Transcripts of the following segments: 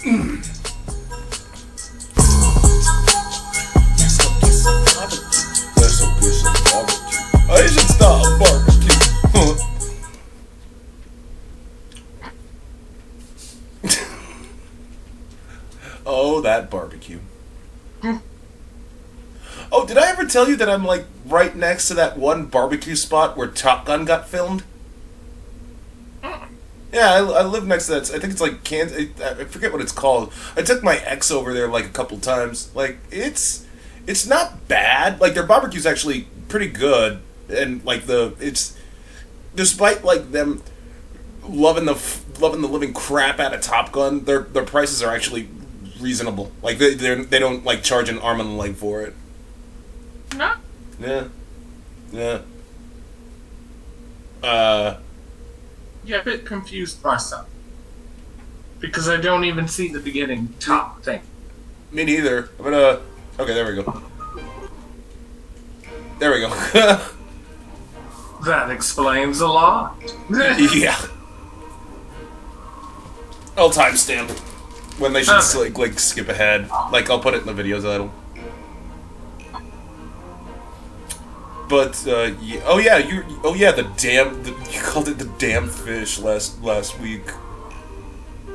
I should start a barbecue. Oh, that barbecue. Oh, did I ever tell you that I'm like right next to that one barbecue spot where Top Gun got filmed? Yeah, I live next to that. I think it's like I forget what it's called. I took my ex over there like a couple times. Like it's not bad. Like their barbecue's actually pretty good, and like it's despite like them loving the living crap out of Top Gun, their prices are actually reasonable. Like they don't like charge an arm and a leg for it. No. Yeah. Yeah, a bit confused myself. Because I don't even see the beginning top thing. Me neither. I'm gonna... Okay, there we go. There we go. That explains a lot. Yeah. I'll timestamp when they should like skip ahead. Like, I'll put it in the video title. But yeah, oh yeah, you called it the damn fish last week.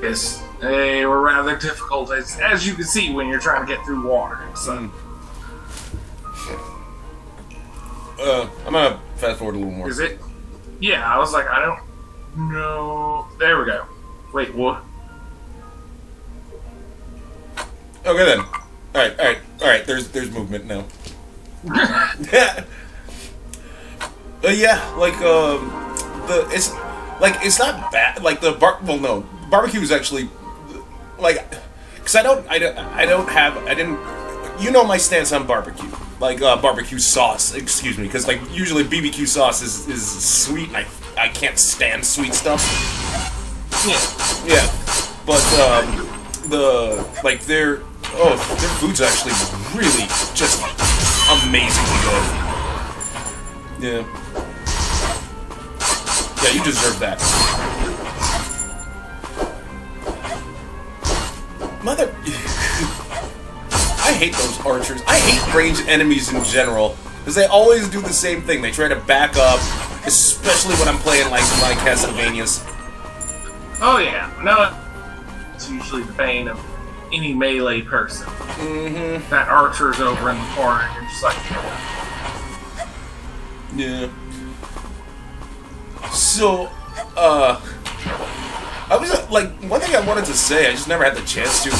Yes, they were rather difficult, as you can see when you're trying to get through water. So. I'm gonna fast forward a little more. Is it? Yeah, I was like, I don't know. There we go. Wait, what? Okay then. All right. There's movement now. Yeah, like it's not bad. Like barbecue is actually like, cause I didn't. You know my stance on barbecue, like barbecue sauce. Excuse me, because like usually BBQ sauce is sweet, and I can't stand sweet stuff. Yeah, but their food's actually really just amazingly good. Yeah. Yeah, you deserve that. Mother... I hate those archers. I hate ranged enemies in general, because they always do the same thing. They try to back up, especially when I'm playing like my Castlevanias. Oh yeah, no, it's usually the bane of any melee person. Mm-hmm. That archer's over in the corner, and you're just like... Yeah. So, I was like, one thing I wanted to say, I just never had the chance to.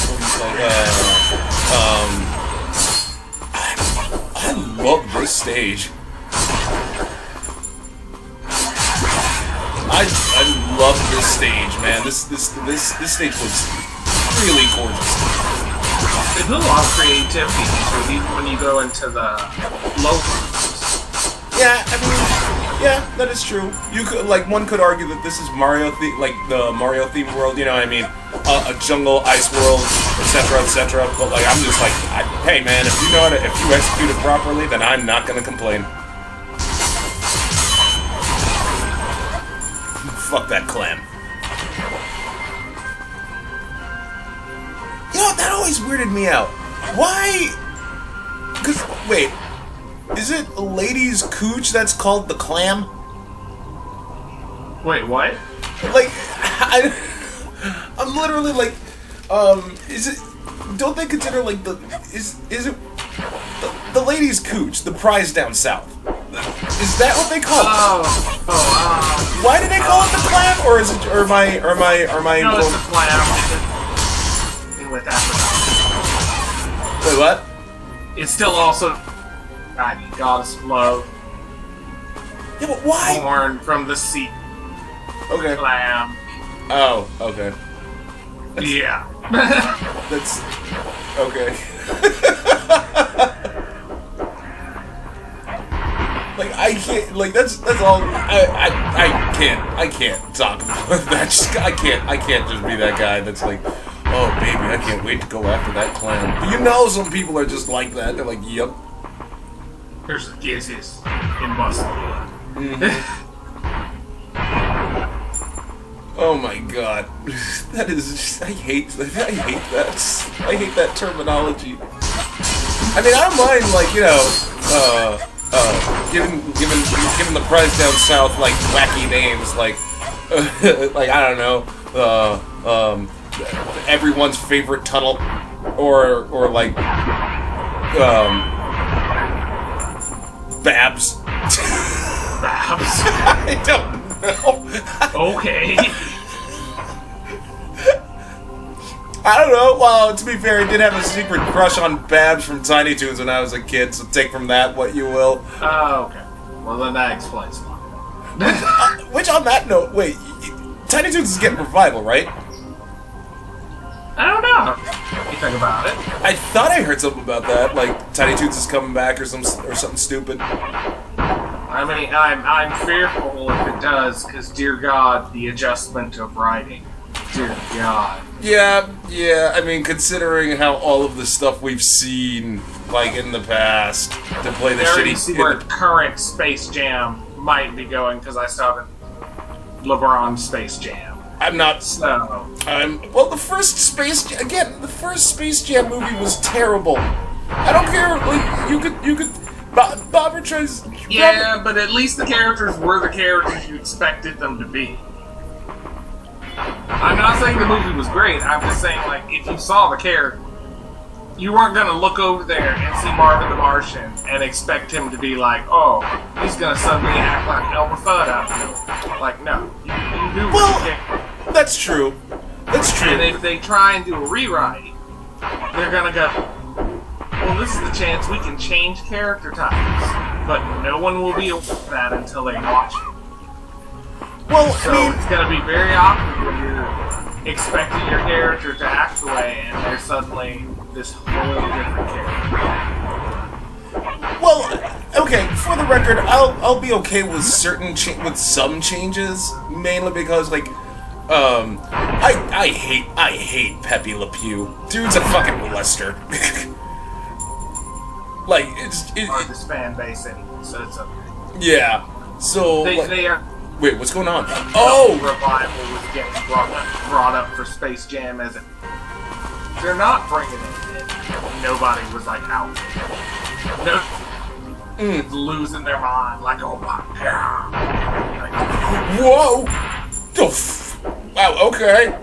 I love this stage. I love this stage, man. This stage was really gorgeous. There's a lot of creativity when you go into the low rooms. Yeah, I mean, yeah, that is true. You could, like, one could argue that this is Mario like the Mario themed world. You know what I mean? A jungle, ice world, etc., etc. But like, I'm just like, hey man, if you execute it properly, then I'm not gonna complain. Fuck that clam. You know what? That always weirded me out. Why? Because wait. Is it a lady's cooch that's called the clam? Wait, what? Like, I'm literally like, is it? Don't they consider like is it the lady's cooch, the prize down south? Is that what they call it? Why do they call it the clam, or is it? Or am I? No, it's the clam. With Africa. Wait, what? It's still also. Goddess of love. Yeah, but why? Born from the sea. Okay. Lamb. Oh, okay. Yeah. That's okay. Like I can't. Like that's all. I can't talk about that. I can't just be that guy that's like, oh baby, I can't wait to go after that clan. But you know, some people are just like that. They're like, yep. There's kisses in Boston. Oh my god. That is... I hate that. I hate that terminology. I mean, I don't mind, like, you know, giving the prize down south, like, wacky names, like, like, I don't know, everyone's favorite tunnel, or like, Babs. Babs? I don't know. Okay. I don't know. Well, to be fair, I did have a secret crush on Babs from Tiny Toons when I was a kid, so take from that what you will. Oh, okay. Well, then that explains why. Which, on that note, wait, Tiny Toons is getting revival, right? I don't know. You think about it. I thought I heard something about that, like Tiny Toons is coming back or something stupid. I mean, I'm fearful if it does, because, dear God, the adjustment of writing. Dear God. Yeah, I mean, considering how all of the stuff we've seen, like, in the past, to play the I already shitty... see where current Space Jam might be going, because I started LeBron Space Jam. I'm not... So... well, the first Space Jam movie was terrible. I don't care, like, you could... Bob tries... Yeah, but at least the characters were the characters you expected them to be. I'm not saying the movie was great, I'm just saying, like, if you saw the character, you weren't gonna look over there and see Marvin the Martian and expect him to be like, oh, he's gonna suddenly act like Elmer Fudd out of it. Like, no. You knew what the character. That's true. That's true. And if they try and do a rewrite, they're gonna go, well, this is the chance we can change character types, but no one will be aware of that until they watch it. Well, so it's going to be very awkward when you're expecting your character to act the way, and they're suddenly this whole different character. Well, okay. For the record, I'll be okay with with some changes, mainly because, like, I hate Pepe Le Pew. Dude's a fucking molester. Like, or this fan base anyway, so it's okay. Yeah. So they are. Wait, what's going on? Oh! Revival was getting brought up for Space Jam as they're not bringing it in. Nobody was like out. No, losing their mind. Like, oh my god. Like, whoa! Wow. Okay.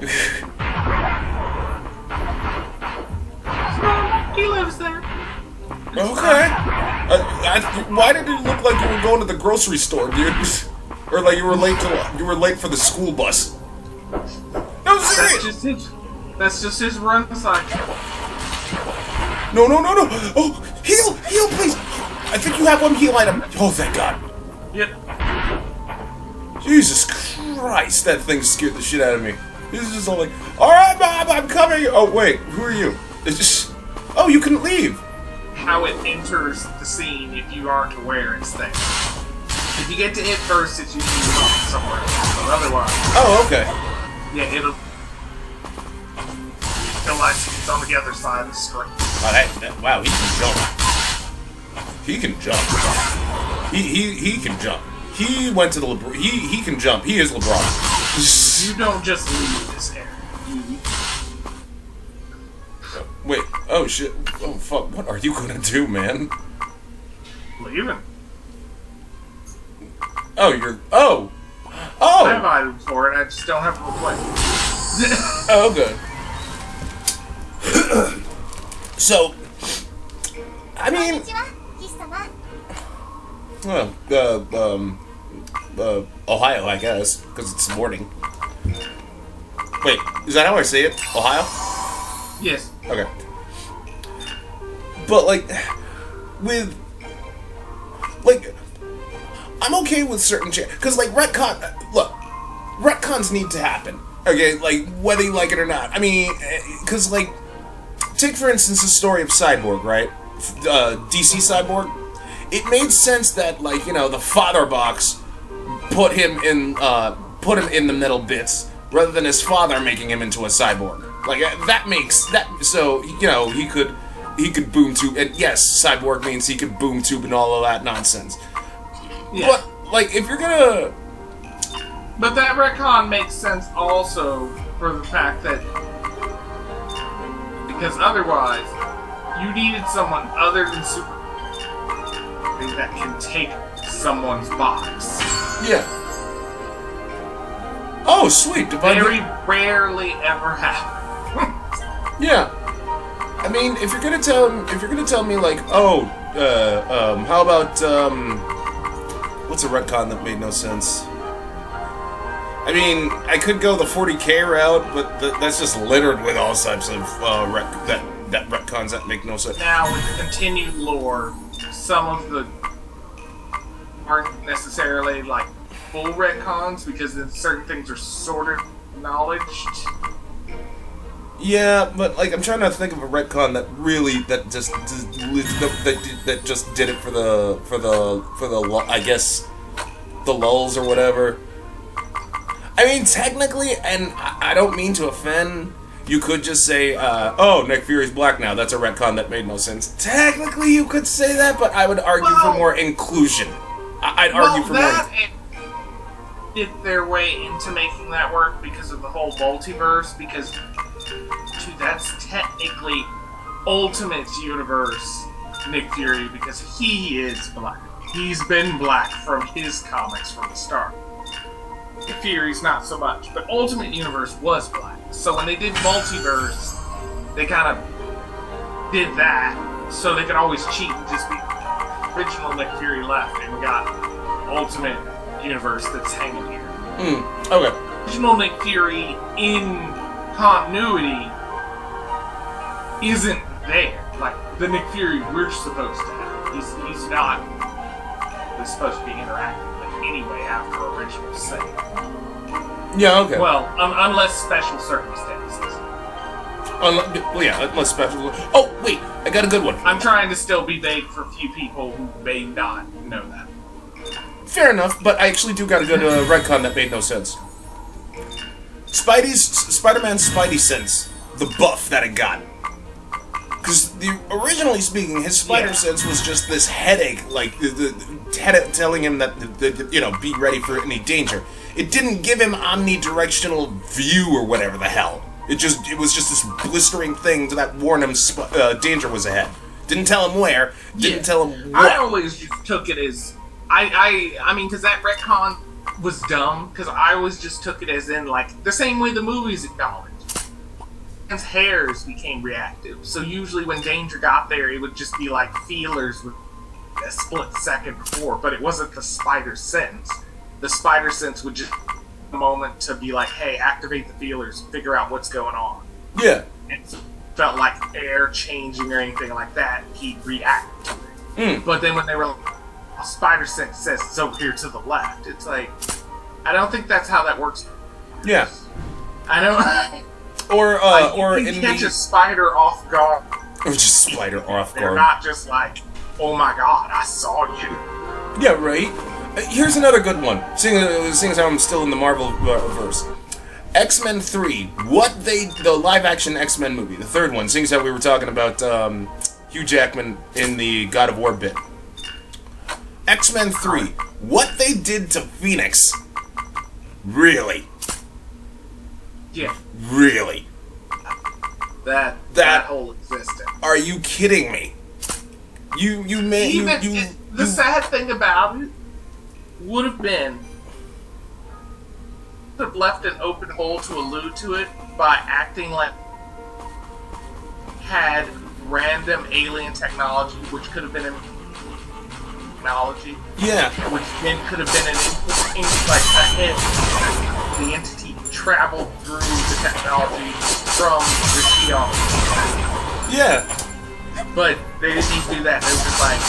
He lives there. Okay. Why did it look like you were going to the grocery store, dude? Or like you were late for the school bus. No, serious. That's just his run cycle. No. Oh, heal, please. I think you have one heal item. Oh, thank God. Yep. Jesus Christ, that thing scared the shit out of me. This is just all like, all right, Bob, I'm coming. Oh, wait, who are you? It's just, oh, you can leave. How it enters the scene if you aren't aware it's there. If you get to it first, it's usually somewhere else, but otherwise... Oh, okay. Yeah, it'll... Unless it's on the other side of the screen. Wow, he can jump. He can jump. He went to the LeBron. He can jump. He is LeBron. You don't just leave this area. Wait, oh shit. Oh fuck, what are you gonna do, man? Leaving. Oh, you're... Oh! Oh! I have items for it, I just don't have to replace it. Oh, good. So... I mean... Well, Ohio, I guess, because it's morning. Wait, is that how I say it? Ohio? Yes. Okay. But, like, with... Like... I'm okay with certain because, like, retcons need to happen. Okay, like, whether you like it or not. I mean, because, like, take, for instance, the story of Cyborg, right? DC Cyborg. It made sense that, like, you know, the father box put him in the metal bits, rather than his father making him into a cyborg. Like, that makes, so, you know, he could boom tube, and yes, Cyborg means he could boom tube and all of that nonsense. Yeah. But, like, if you're gonna... But that retcon makes sense also for the fact that because otherwise you needed someone other than Super that can take someone's box. Yeah. Oh, sweet. Very rarely ever happens. Yeah. I mean, if you're gonna tell me like, oh, how about what's a retcon that made no sense? I mean, I could go the 40K route, but that's just littered with all types of that retcons that make no sense. Now, with the continued lore, some of the aren't necessarily like full retcons because then certain things are sort of acknowledged. Yeah, but like I'm trying to think of a retcon that really that just did it for the I guess the lulls or whatever. I mean, technically, and I don't mean to offend, you could just say, oh, Nick Fury's black now. That's a retcon that made no sense. Technically, you could say that, but I would argue for more inclusion. I'd argue for more. Did their way into making that work because of the whole multiverse, because dude, that's technically Ultimate Universe Nick Fury, because he is black. He's been black from his comics from the start. Nick Fury's not so much, but Ultimate Universe was black. So when they did Multiverse, they kind of did that so they could always cheat and just be original Nick Fury left, and we got Ultimate Universe that's hanging here. Okay. Original Nick Fury in continuity isn't there. Like, the Nick Fury we're supposed to have. He's not supposed to be interacting with anyway after original sin. Yeah, okay. Well, unless special circumstances. Unless special... Oh, wait, I got a good one. I'm trying to still be vague for a few people who may not know that. Fair enough, but I actually do got a good retcon that made no sense. Spider-Man's Spidey sense, the buff that it got. Because originally speaking, his spider sense was just this headache, like the headache telling him that be ready for any danger. It didn't give him omnidirectional view or whatever the hell. It was just this blistering thing that warned him danger was ahead. Didn't tell him where. Didn't tell him what. I always just took it as I mean, because that retcon was dumb. Because I always just took it as in like the same way the movies acknowledged. His hairs became reactive, so usually when danger got there, it would just be like feelers with a split second before, but it wasn't the spider sense. The spider sense would just a moment to be like, hey, activate the feelers, figure out what's going on. Yeah. It felt like air changing or anything like that, he'd react to it. But then when they were like, spider sense says it's over here to the left, it's like, I don't think that's how that works. Yeah. I don't... Or you can catch a spider off guard. Or just spider off guard. They're not just like, oh my god, I saw you. Yeah, right? Here's another good one. Seeing as how I'm still in the Marvel verse. X-Men 3. The live-action X-Men movie. The third one. Seeing as how we were talking about Hugh Jackman in the God of War bit. X-Men 3. What they did to Phoenix. Really? Yeah. Really? That whole existence. Are you kidding me? The sad thing about it would have been could have left an open hole to allude to it by acting like had random alien technology, which could have been technology. Yeah. Which then could have been like a hint. The entity traveled through the technology from the Shion. Yeah. But they didn't need to do that. They were just like,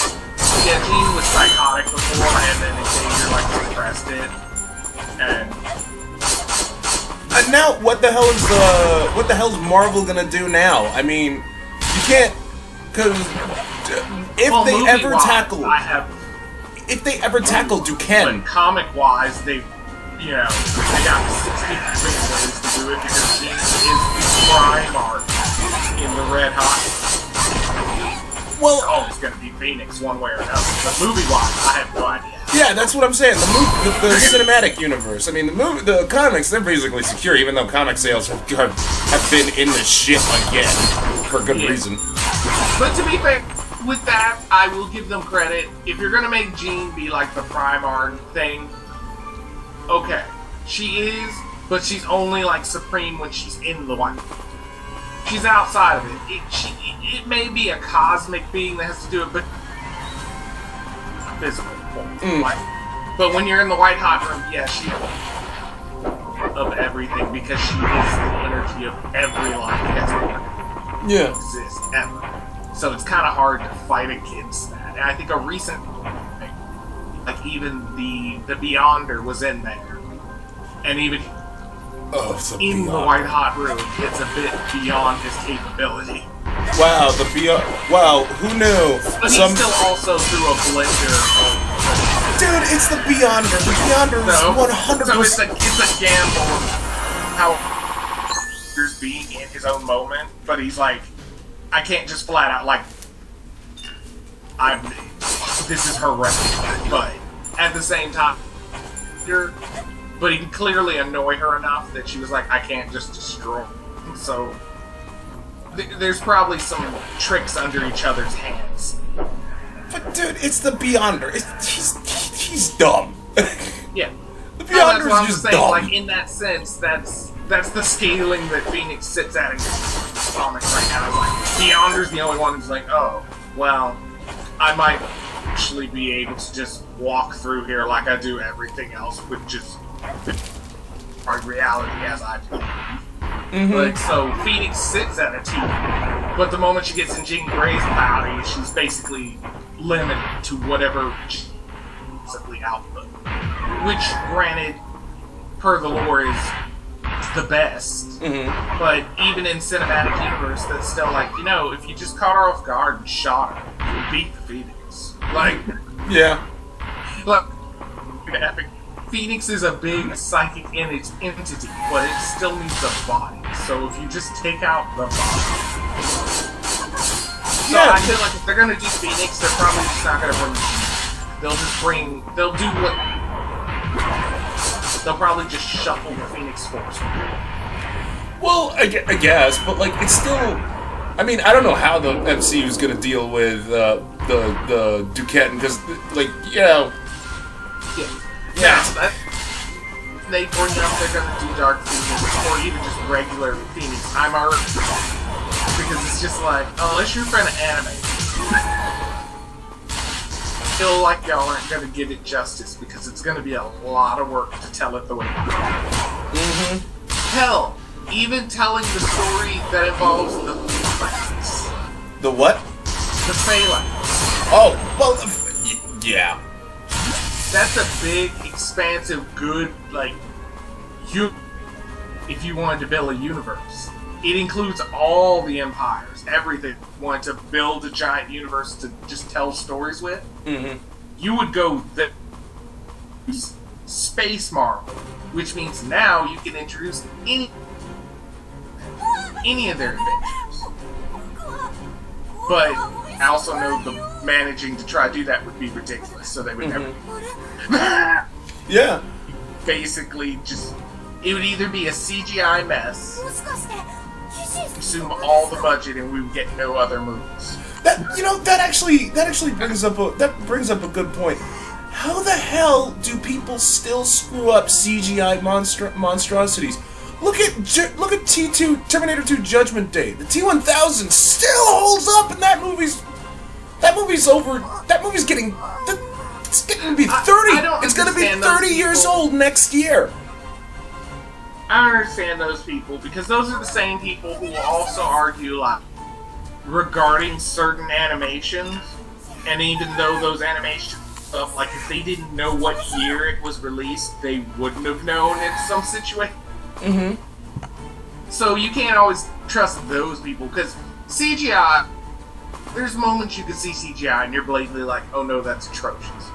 yeah, Jean was psychotic before, and then Xavier like suppressed it. And now, what the hell's Marvel gonna do now? I mean, you can't, because if they ever tackle Duquesne, but comic-wise, they got 60 different ways to do it because Jean is the prime arc in the Red Hot. Well, it's always going to be Phoenix one way or another. But movie-wise, I have no idea. Yeah, that's what I'm saying. The cinematic universe. I mean, the comics, they're basically secure, even though comic sales have been in the shit again for good reason. But to be fair, with that, I will give them credit. If you're gonna make Jean be like the Primarch thing, okay, she is, but she's only like supreme when she's in the one. She's outside of it. It may be a cosmic being that has to do it, but physical. But when you're in the white hot room, yeah, she of everything because she is the energy of every life that's ever exists ever. So it's kind of hard to fight against that. And I think a recent, like even the Beyonder was in there, and even in the white hot room, it's a bit beyond his capability. Wow, wow, who knew? But he still also threw a blender of... Dude, it's the Beyonder. The Beyonder is 100%... So it's a gamble of how he's being in his own moment, but he's like, I can't just flat out, like, this is her record. But at the same time, but he can clearly annoy her enough that she was like, I can't just destroy him. So... there's probably some tricks under each other's hands. But dude, it's the Beyonder. He's dumb. Yeah. The Beyonder that's what is just I'm saying. dumb. Like in that sense, that's the scaling that Phoenix sits at in comics right now. It's like Beyonder's the only one who's like, oh, well, I might actually be able to just walk through here like I do everything else with just our reality as I believe. But so Phoenix sits at a T, but the moment she gets in Jean Grey's body, she's basically limited to whatever basically output. Which, granted, per the lore, is the best. But even in cinematic universe, that's still like, you know, if you just caught her off guard and shot her, you beat the Phoenix. Like, yeah. Look, epic. Phoenix is a big psychic entity, but it still needs a body. So if you just take out the body... So I feel like if they're gonna do Phoenix, they're probably just not gonna bring... They'll probably just shuffle the Phoenix Force. Well, I guess, but like, it's still... I mean, I don't know how the MCU is gonna deal with the Duquette, because, like, you know... Yeah, they bring up they're gonna do Dark Phoenix, or even just regular Phoenix. I'm already... Because it's just like, unless you're trying to animate, I feel like y'all aren't gonna give it justice, because it's gonna be a lot of work to tell it the way you want. Hell, even telling the story that involves the Phalanx. The what? The Phalanx. Oh, well, yeah. That's a big, expansive, good, like, if you wanted to build a universe. It includes all the empires, everything. You wanted to build a giant universe to just tell stories with, you would go the Space Marvel, which means now you can introduce any of their adventures. But I also know the managing to try to do that would be ridiculous, so they would never. Yeah. Basically, just it would either be a CGI mess, consume all the budget, and we would get no other movies. That actually brings up a good point. How the hell do people still screw up CGI monstrosities? Look at T2 Terminator 2 Judgment Day. The T-1000 still holds up, and that movie's over. That movie's getting. It's getting to be 30. It's going to be 30 years old next year. I understand those people, because those are the same people who will also argue, like, regarding certain animations, and even though those animations stuff, like, if they didn't know what year it was released, they wouldn't have known in some situation. So you can't always trust those people, because CGI, there's moments you can see CGI and you're blatantly like, oh no, that's atrocious.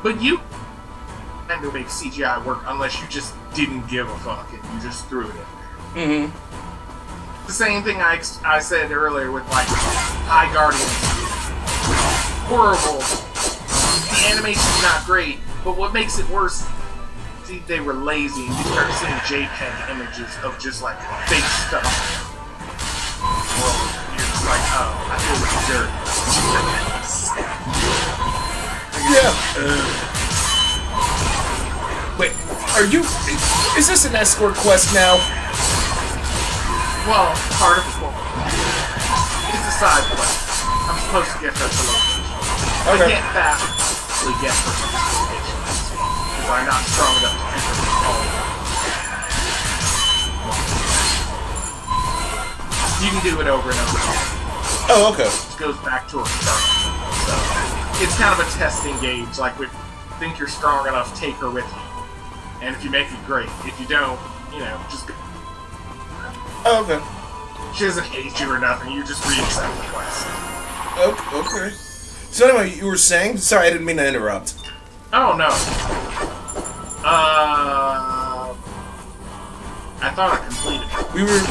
But you can't make CGI work unless you just didn't give a fuck and you just threw it in there. The same thing I said earlier with, like, High Guardians. Horrible. The animation's not great, But what makes it worse, see, they were lazy and you start seeing JPEG images of just like fake stuff. Well, you're just like, oh, I feel like dirt. Yeah. Wait, are you... Is this an escort quest now? Well, part of the quest. It's a side quest. I'm supposed to get her to location. Okay. I can't fastly get her to this location because I'm not strong enough to keep her from falling. You can do it over and over again. Oh, okay. It goes back to her start. So it's kind of a testing gauge. Like, if you think you're strong enough, take her with you. And if you make it, great. If you don't, you know, just go. Oh, okay. She doesn't hate you or nothing. You just re-accept the quest. Okay. So anyway, you were saying? Sorry, I didn't mean to interrupt. Oh, no. I thought I completed it. We were...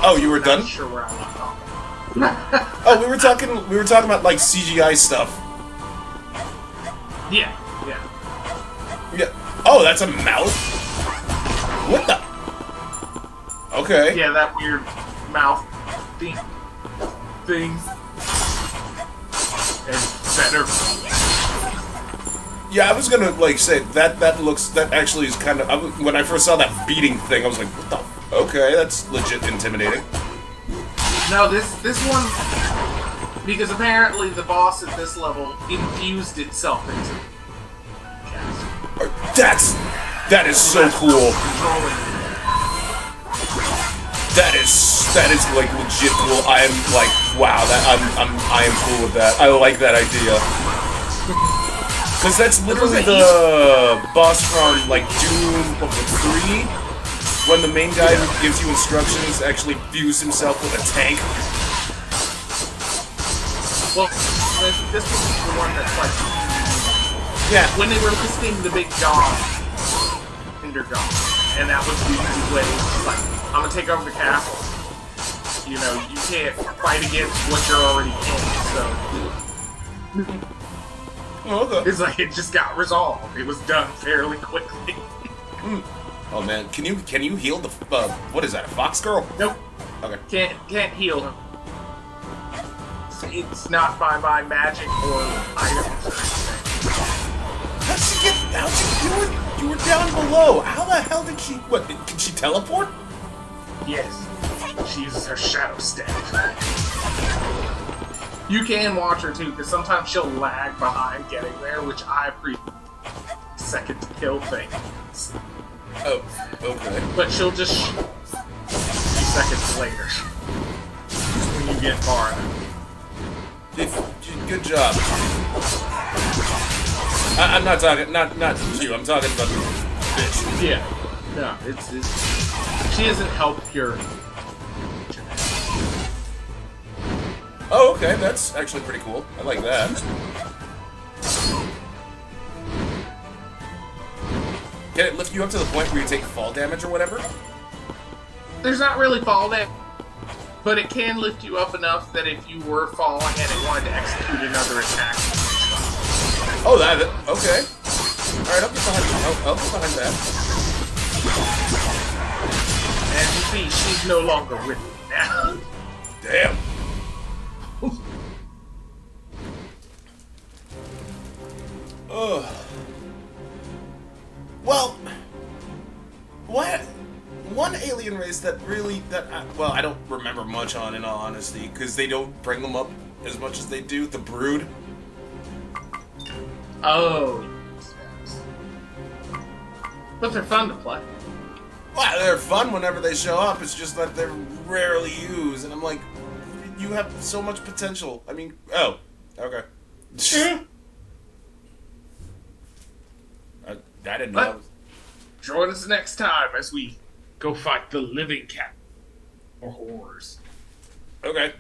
Oh, you were done? Not sure where I left off. Oh, we were talking about, like, CGI stuff. Yeah. Yeah. Oh, that's a mouth? What the... Okay. Yeah, that weird mouth thing. And better. Yeah, I was gonna, like, say, that actually is kind of... when I first saw that beating thing, I was like, what the... Okay, that's legit intimidating. No, this one... Because apparently the boss at this level infused itself into the cast. That is so cool. That is like legit cool. I am like, wow, I am cool with that. I like that idea. Cause that's literally the boss from like Doom 3, when the main guy who gives you instructions actually fused himself with a tank. Well, this was the one that's like, yeah, when they were listing the big dog, Ender God, and that was the easy way. It's like, I'm gonna take over the castle. You know, you can't fight against what you're already in, so... Oh, okay. It's like, it just got resolved. It was done fairly quickly. Oh man, can you heal the, what is that, a fox girl? Nope. Okay. Can't heal him. It's not by my magic or items or anything. You were down below. How the hell did she, can she teleport? Yes. She uses her shadow staff. You can watch her too, because sometimes she'll lag behind getting there, which I appreciate. Second to kill things. Oh, okay. But she'll just a few seconds later. When you get far enough. Good job. I'm not talking, not you, I'm talking about the bitch. Yeah. No, it's she doesn't help your... Oh, okay, that's actually pretty cool. I like that. Can it lift you up to the point where you take fall damage or whatever? There's not really fall damage, but it can lift you up enough that if you were falling and it wanted to execute another attack. Oh, that, okay. Alright, I'll get behind that. As you see, she's no longer with me now. Damn. Ugh. Well, one alien race that really, well, I don't remember much on, in all honesty, because they don't bring them up as much as they do, the Brood. Oh. But they're fun to play. Well, they're fun whenever they show up, it's just that they're rarely used, and I'm like, you have so much potential. I mean, oh, okay. I didn't know. But join us next time as we go fight the living cat or horrors. Okay.